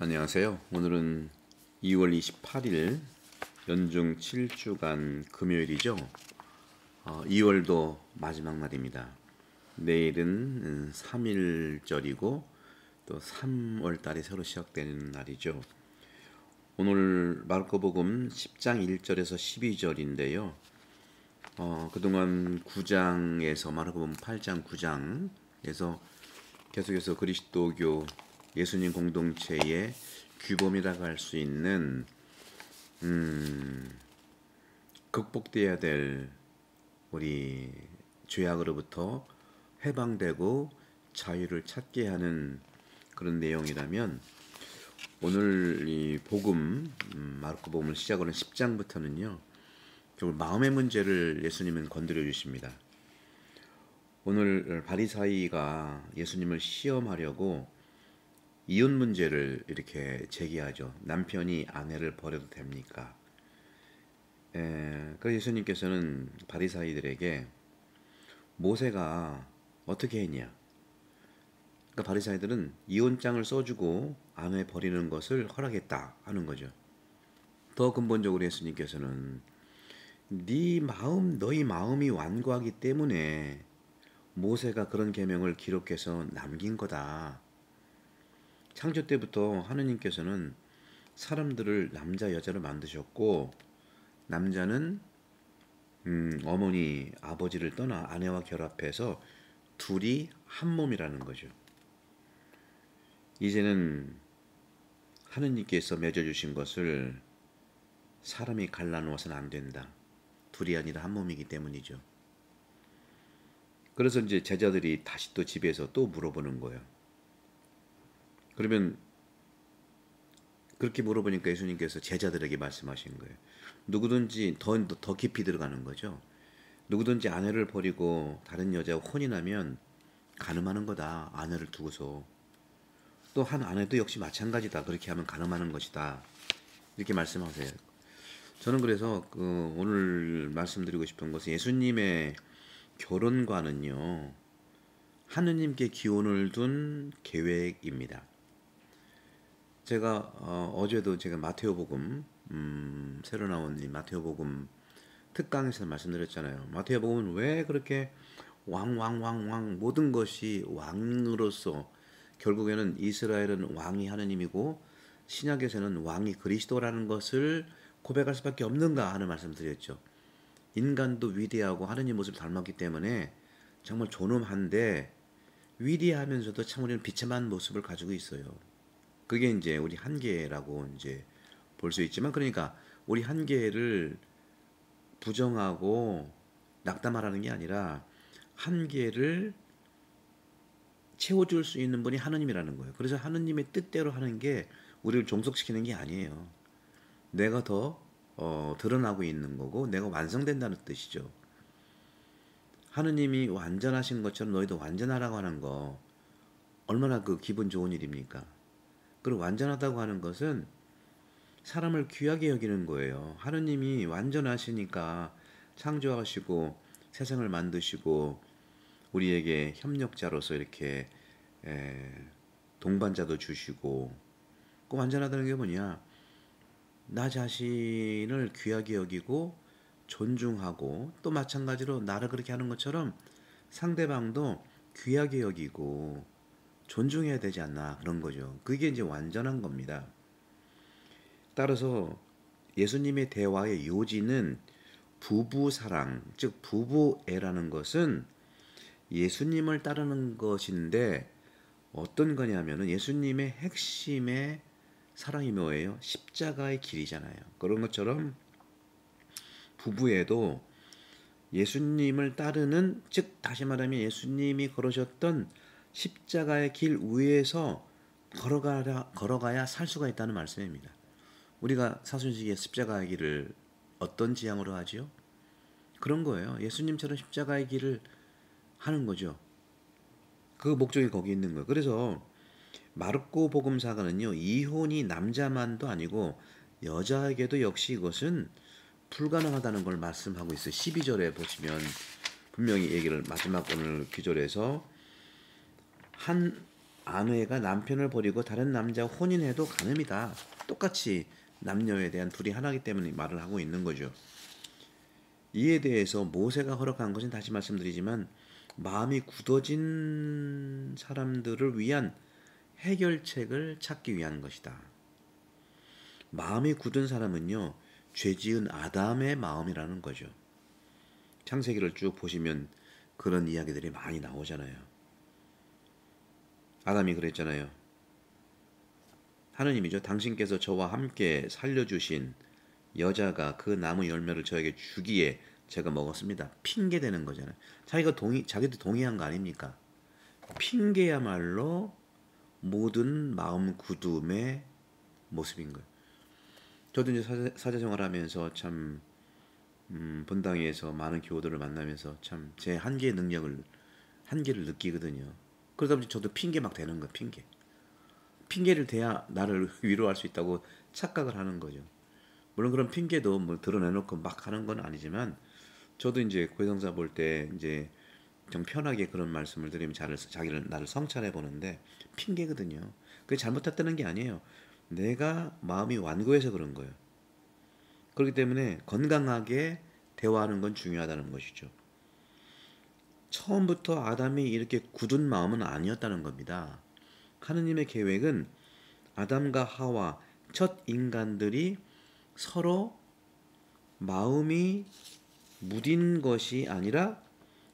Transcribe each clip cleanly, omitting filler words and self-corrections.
안녕하세요. 오늘은 2월 28일 연중 7주간 금요일이죠. 2월도 마지막 날입니다. 내일은 3일절이고 또 3월 달이 새로 시작되는 날이죠. 오늘 마르코복음 10장 1절에서 12절인데요. 그동안 9장에서 마르코복음 8장 9장에서 계속해서 그리스도교 예수님 공동체의 규범이라고 할 수 있는 극복되어야 될 우리 죄악으로부터 해방되고 자유를 찾게 하는 그런 내용이라면, 오늘 이 복음 마르코복음을 시작으로 10장부터는요 결국 마음의 문제를 예수님은 건드려 주십니다. 오늘 바리사이가 예수님을 시험하려고 이혼 문제를 이렇게 제기하죠. 남편이 아내를 버려도 됩니까? 그래서 예수님께서는 바리사이들에게 모세가 어떻게 했냐? 그러니까 바리사이들은 이혼장을 써주고 아내 버리는 것을 허락했다 하는 거죠. 더 근본적으로 예수님께서는 너희 마음이 완고하기 때문에 모세가 그런 계명을 기록해서 남긴 거다. 창조 때부터 하느님께서는 사람들을 남자 여자로 만드셨고, 남자는 어머니 아버지를 떠나 아내와 결합해서 둘이 한 몸이라는 거죠. 이제는 하느님께서 맺어주신 것을 사람이 갈라놓아서는 안 된다. 둘이 아니라 한 몸이기 때문이죠. 그래서 이제 제자들이 다시 또 집에서 또 물어보는 거예요. 그러면 그렇게 물어보니까 예수님께서 제자들에게 말씀하신 거예요. 누구든지 더 깊이 들어가는 거죠. 누구든지 아내를 버리고 다른 여자와 혼인하면 간음하는 거다. 아내를 두고서. 또 한 아내도 역시 마찬가지다. 그렇게 하면 간음하는 것이다. 이렇게 말씀하세요. 저는 그래서 오늘 말씀드리고 싶은 것은, 예수님의 결혼관은요 하느님께 기원을 둔 계획입니다. 제가 어제도 제가 마테오복음 새로 나온 이 마테오복음 특강에서 말씀드렸잖아요. 마테오복음은 왜 그렇게 왕 모든 것이 왕으로서, 결국에는 이스라엘은 왕이 하느님이고 신약에서는 왕이 그리스도라는 것을 고백할 수밖에 없는가 하는 말씀 드렸죠. 인간도 위대하고 하느님 모습을 닮았기 때문에 정말 존엄한데 위대하면서도 참 우리는 비참한 모습을 가지고 있어요. 그게 이제 우리 한계라고 이제 볼 수 있지만, 그러니까 우리 한계를 부정하고 낙담하라는 게 아니라 한계를 채워줄 수 있는 분이 하느님이라는 거예요. 그래서 하느님의 뜻대로 하는 게 우리를 종속시키는 게 아니에요. 내가 더 드러나고 있는 거고 내가 완성된다는 뜻이죠. 하느님이 완전하신 것처럼 너희도 완전하라고 하는 거 얼마나 기분 좋은 일입니까? 그리고 완전하다고 하는 것은 사람을 귀하게 여기는 거예요. 하느님이 완전하시니까 창조하시고 세상을 만드시고 우리에게 협력자로서 이렇게 동반자도 주시고, 그 완전하다는 게 뭐냐? 나 자신을 귀하게 여기고 존중하고, 또 마찬가지로 나를 그렇게 하는 것처럼 상대방도 귀하게 여기고 존중해야 되지 않나, 그런 거죠. 그게 이제 완전한 겁니다. 따라서 예수님의 대화의 요지는 부부사랑, 즉 부부애라는 것은 예수님을 따르는 것인데, 어떤 거냐면은 예수님의 핵심의 사랑이 뭐예요? 십자가의 길이잖아요. 그런 것처럼 부부애도 예수님을 따르는, 즉 다시 말하면 예수님이 걸으셨던 십자가의 길 위에서 걸어가야 살 수가 있다는 말씀입니다. 우리가 사순절기에 십자가의 길을 어떤 지향으로 하지요? 그런 거예요. 예수님처럼 십자가의 길을 하는 거죠. 그 목적이 거기 있는 거예요. 그래서 마르코 복음사가는요, 이혼이 남자만도 아니고 여자에게도 역시 이것은 불가능하다는 걸 말씀하고 있어요. 12절에 보시면 분명히 얘기를, 마지막 오늘 기절에서 한 아내가 남편을 버리고 다른 남자와 혼인해도 간음이다. 똑같이 남녀에 대한 둘이 하나이기 때문에 말을 하고 있는 거죠. 이에 대해서 모세가 허락한 것은 다시 말씀드리지만 마음이 굳어진 사람들을 위한 해결책을 찾기 위한 것이다. 마음이 굳은 사람은요, 죄지은 아담의 마음이라는 거죠. 창세기를 쭉 보시면 그런 이야기들이 많이 나오잖아요. 아담이 그랬잖아요. 하느님이죠. 당신께서 저와 함께 살려주신 여자가 그 나무 열매를 저에게 주기에 제가 먹었습니다. 핑계 대는 거잖아요. 자기도 동의한 거 아닙니까? 핑계야말로 모든 마음 굳음의 모습인 거예요. 저도 이제 사제생활 하면서 참 본당에서 많은 교우들을 만나면서 참 제 한계를 느끼거든요. 그러다 보니 저도 핑계 막 대는 거예요. 핑계를 대야 나를 위로할 수 있다고 착각을 하는 거죠. 물론 그런 핑계도 뭐 드러내놓고 막 하는 건 아니지만 저도 이제 고해성사 볼 때 이제 좀 편하게 그런 말씀을 드리면 나를 성찰해 보는데 핑계거든요. 그게 잘못했다는 게 아니에요. 내가 마음이 완고해서 그런 거예요. 그렇기 때문에 건강하게 대화하는 건 중요하다는 것이죠. 처음부터 아담이 이렇게 굳은 마음은 아니었다는 겁니다. 하느님의 계획은 아담과 하와 첫 인간들이 서로 마음이 무딘 것이 아니라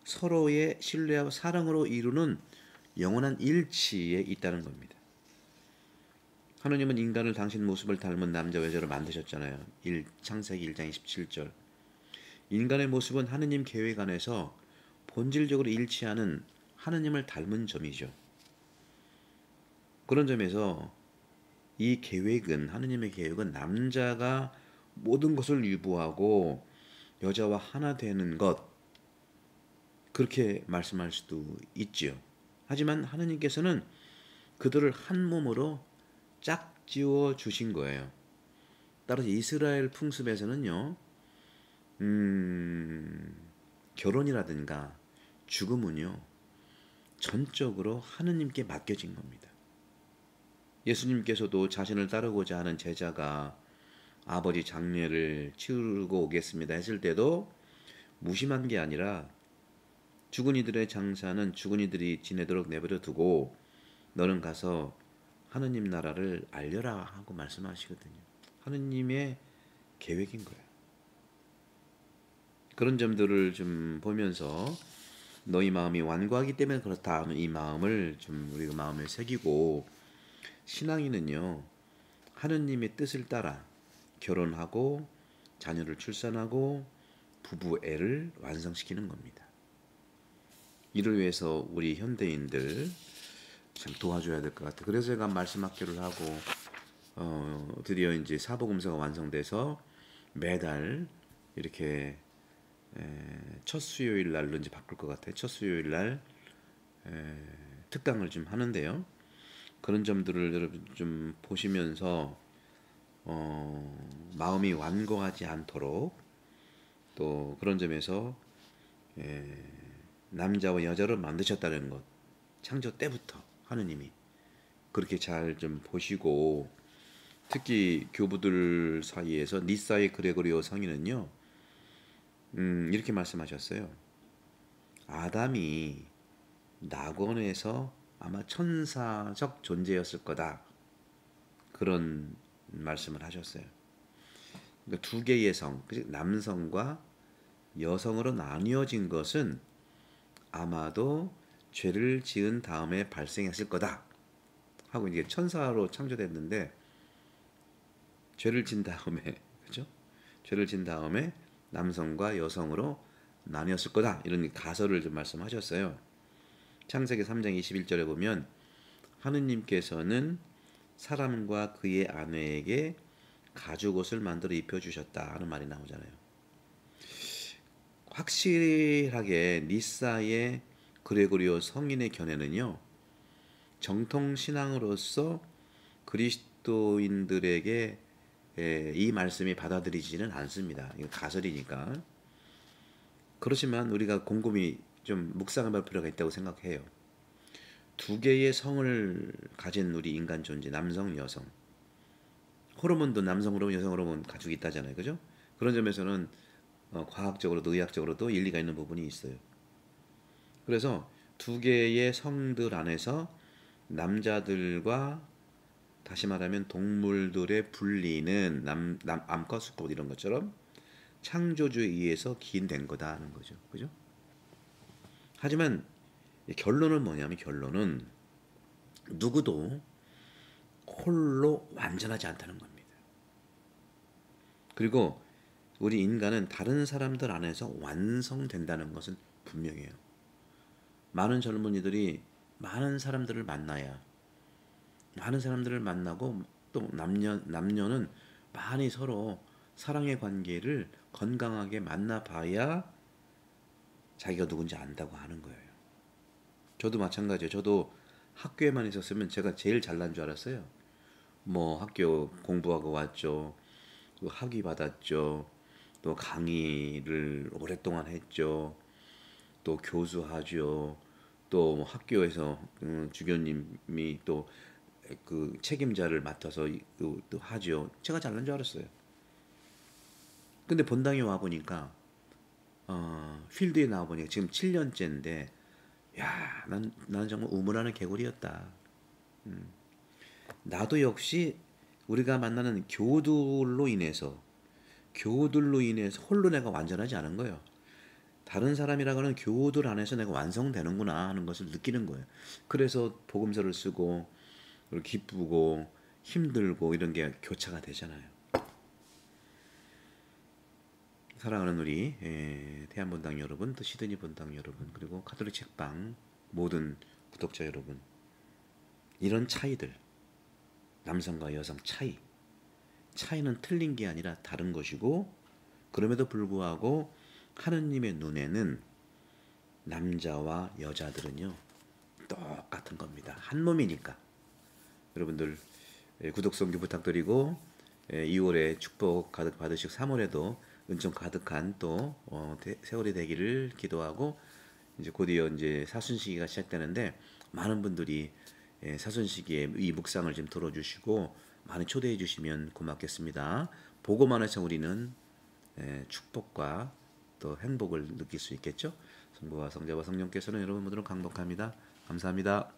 서로의 신뢰와 사랑으로 이루는 영원한 일치에 있다는 겁니다. 하느님은 인간을 당신 모습을 닮은 남자와 여자로 만드셨잖아요. 창세기 1장 27절. 인간의 모습은 하느님 계획 안에서 본질적으로 일치하는 하느님을 닮은 점이죠. 그런 점에서 하느님의 계획은 남자가 모든 것을 유보하고 여자와 하나 되는 것, 그렇게 말씀할 수도 있지요. 하지만 하느님께서는 그들을 한 몸으로 짝지어 주신 거예요. 따라서 이스라엘 풍습에서는요, 결혼이라든가 죽음은요, 전적으로 하느님께 맡겨진 겁니다. 예수님께서도 자신을 따르고자 하는 제자가 아버지 장례를 치르고 오겠습니다 했을 때도 무심한 게 아니라 죽은 이들의 장사는 죽은 이들이 지내도록 내버려 두고 너는 가서 하느님 나라를 알려라 하고 말씀하시거든요. 하느님의 계획인 거예요. 그런 점들을 좀 보면서 너희 마음이 완고하기 때문에 그렇다 하면 이 마음을 좀 우리가 마음에 새기고, 신앙인은요, 하느님의 뜻을 따라 결혼하고 자녀를 출산하고 부부 애를 완성시키는 겁니다. 이를 위해서 우리 현대인들 참 도와줘야 될 것 같아요. 그래서 제가 말씀학교를 하고 드디어 이제 사복음서가 완성돼서 매달 이렇게 첫 수요일 날로 이제 바꿀 것 같아요. 첫 수요일 날 특강을 좀 하는데요. 그런 점들을 여러분 좀 보시면서 마음이 완고하지 않도록, 또 그런 점에서 남자와 여자를 만드셨다는 것, 창조 때부터 하느님이 그렇게 잘 좀 보시고, 특히 교부들 사이에서 니사의 그레고리오 성인은요, 이렇게 말씀하셨어요. 아담이 낙원에서 아마 천사적 존재였을 거다, 그런 말씀을 하셨어요. 그러니까 두 개의 성, 남성과 여성으로 나뉘어진 것은 아마도 죄를 지은 다음에 발생했을 거다 하고, 이게 천사로 창조됐는데 죄를 진 다음에, 그죠? 죄를 진 다음에 남성과 여성으로 나뉘었을 거다, 이런 가설을 좀 말씀하셨어요. 창세기 3장 21절에 보면 하느님께서는 사람과 그의 아내에게 가죽옷을 만들어 입혀주셨다 하는 말이 나오잖아요. 확실하게 니사의 그레고리오 성인의 견해는요, 정통신앙으로서 그리스도인들에게 이 말씀이 받아들이지는 않습니다. 이거 가설이니까. 그렇지만 우리가 곰곰이 좀 묵상해볼 필요가 있다고 생각해요. 두 개의 성을 가진 우리 인간 존재, 남성, 여성. 호르몬도 남성 호르몬, 여성 호르몬 가지고 있다잖아요, 그죠? 그런 점에서는 과학적으로도 의학적으로도 일리가 있는 부분이 있어요. 그래서 두 개의 성들 안에서 남자들과 다시 말하면 동물들의 분리는 암컷, 수컷 이런 것처럼 창조주에 의해서 기인된 거다 하는 거죠, 그죠? 하지만 결론은 뭐냐면 결론은 누구도 홀로 완전하지 않다는 겁니다. 그리고 우리 인간은 다른 사람들 안에서 완성된다는 것은 분명해요. 많은 젊은이들이 많은 사람들을 만나야 많은 사람들을 만나고 또 남녀는 많이 서로 사랑의 관계를 건강하게 만나봐야 자기가 누군지 안다고 하는 거예요. 저도 마찬가지예요. 저도 학교에만 있었으면 제가 제일 잘난 줄 알았어요. 뭐 학교 공부하고 왔죠. 또 학위 받았죠. 또 강의를 오랫동안 했죠. 또 교수하죠. 또 학교에서 주교님이 또 그 책임자를 맡아서 또 하죠. 제가 잘난 줄 알았어요. 근데 본당에 와 보니까 필드에 나와 보니까 지금 7년째인데 야, 난 정말 우물하는 개구리였다. 나도 역시 우리가 만나는 교우들로 인해서 홀로 내가 완전하지 않은 거예요. 다른 사람이라고는 교우들 안에서 내가 완성되는구나 하는 것을 느끼는 거예요. 그래서 복음서를 쓰고 기쁘고 힘들고 이런 게 교차가 되잖아요. 사랑하는 우리 태안본당 여러분, 또 시드니 본당 여러분, 그리고 가톨릭 책방 모든 구독자 여러분, 이런 차이들, 남성과 여성 차이는 틀린 게 아니라 다른 것이고, 그럼에도 불구하고 하느님의 눈에는 남자와 여자들은요 똑같은 겁니다. 한 몸이니까. 여러분들 구독 성교 부탁드리고 2월에 축복 가득 받으시고 3월에도 은총 가득한 또 세월이 되기를 기도하고, 이제 곧이어 이제 사순시기가 시작되는데 많은 분들이 사순시기에 이 묵상을 좀 들어주시고 많이 초대해 주시면 고맙겠습니다. 보고만 해서 우리는 축복과 또 행복을 느낄 수 있겠죠. 성부와 성자와 성령께서는 여러분 모두를 강복합니다. 감사합니다.